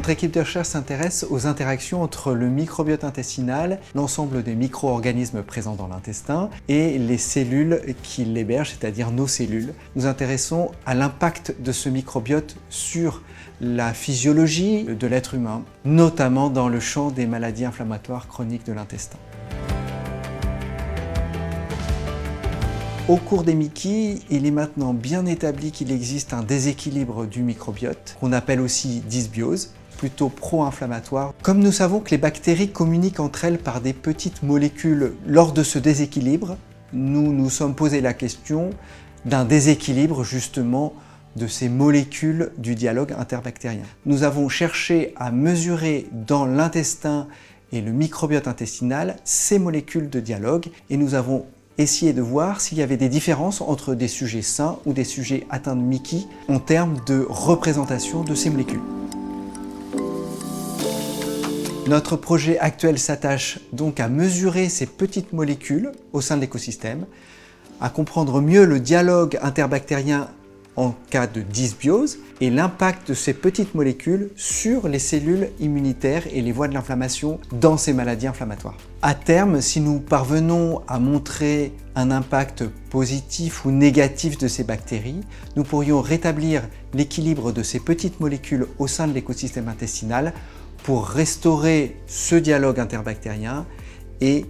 Notre équipe de recherche s'intéresse aux interactions entre le microbiote intestinal, l'ensemble des micro-organismes présents dans l'intestin et les cellules qui l'hébergent, c'est-à-dire nos cellules. Nous nous intéressons à l'impact de ce microbiote sur la physiologie de l'être humain, notamment dans le champ des maladies inflammatoires chroniques de l'intestin. Au cours des MICI, il est maintenant bien établi qu'il existe un déséquilibre du microbiote, qu'on appelle aussi dysbiose, plutôt pro-inflammatoire. Comme nous savons que les bactéries communiquent entre elles par des petites molécules lors de ce déséquilibre, nous nous sommes posé la question d'un déséquilibre justement de ces molécules du dialogue interbactérien. Nous avons cherché à mesurer dans l'intestin et le microbiote intestinal ces molécules de dialogue et nous avons essayer de voir s'il y avait des différences entre des sujets sains ou des sujets atteints de MICI en termes de représentation de ces molécules. Notre projet actuel s'attache donc à mesurer ces petites molécules au sein de l'écosystème, à comprendre mieux le dialogue interbactérien en cas de dysbiose et l'impact de ces petites molécules sur les cellules immunitaires et les voies de l'inflammation dans ces maladies inflammatoires. À terme, si nous parvenons à montrer un impact positif ou négatif de ces bactéries, nous pourrions rétablir l'équilibre de ces petites molécules au sein de l'écosystème intestinal pour restaurer ce dialogue interbactérien et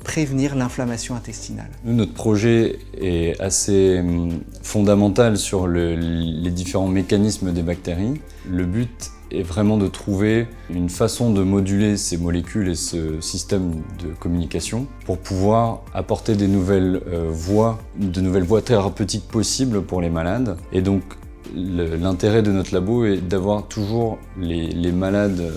prévenir l'inflammation intestinale. Nous, notre projet est assez fondamental sur les différents mécanismes des bactéries. Le but est vraiment de trouver une façon de moduler ces molécules et ce système de communication pour pouvoir apporter de nouvelles voies thérapeutiques possibles pour les malades. Et donc, l'intérêt de notre labo est d'avoir toujours les malades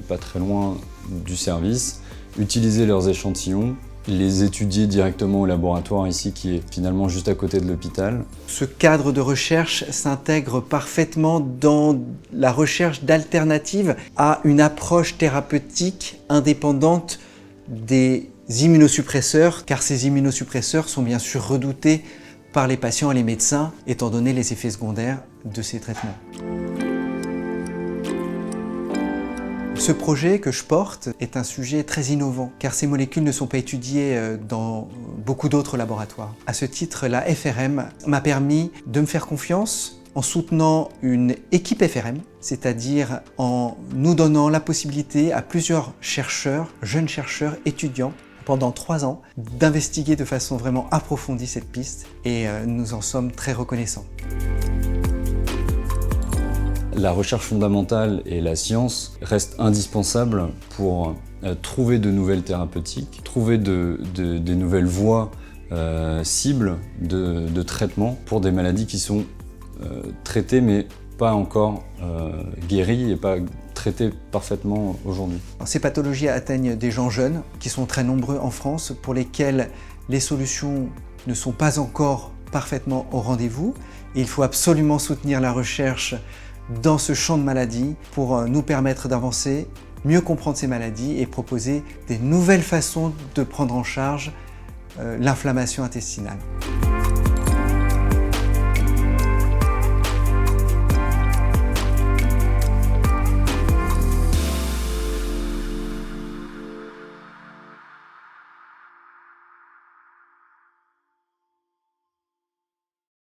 pas très loin du service, utiliser leurs échantillons, les étudier directement au laboratoire ici qui est finalement juste à côté de l'hôpital. Ce cadre de recherche s'intègre parfaitement dans la recherche d'alternatives à une approche thérapeutique indépendante des immunosuppresseurs, car ces immunosuppresseurs sont bien sûr redoutés par les patients et les médecins, étant donné les effets secondaires de ces traitements. Ce projet que je porte est un sujet très innovant, car ces molécules ne sont pas étudiées dans beaucoup d'autres laboratoires. À ce titre, la FRM m'a permis de me faire confiance en soutenant une équipe FRM, c'est-à-dire en nous donnant la possibilité à plusieurs chercheurs, jeunes chercheurs, étudiants, pendant 3 ans, d'investiguer de façon vraiment approfondie cette piste et nous en sommes très reconnaissants. La recherche fondamentale et la science restent indispensables pour trouver de nouvelles thérapeutiques, trouver des nouvelles voies cibles de traitement pour des maladies qui sont traitées mais pas encore guéries et pas traitées parfaitement aujourd'hui. Ces pathologies atteignent des gens jeunes qui sont très nombreux en France pour lesquels les solutions ne sont pas encore parfaitement au rendez-vous. Il faut absolument soutenir la recherche dans ce champ de maladies pour nous permettre d'avancer, mieux comprendre ces maladies et proposer des nouvelles façons de prendre en charge l'inflammation intestinale.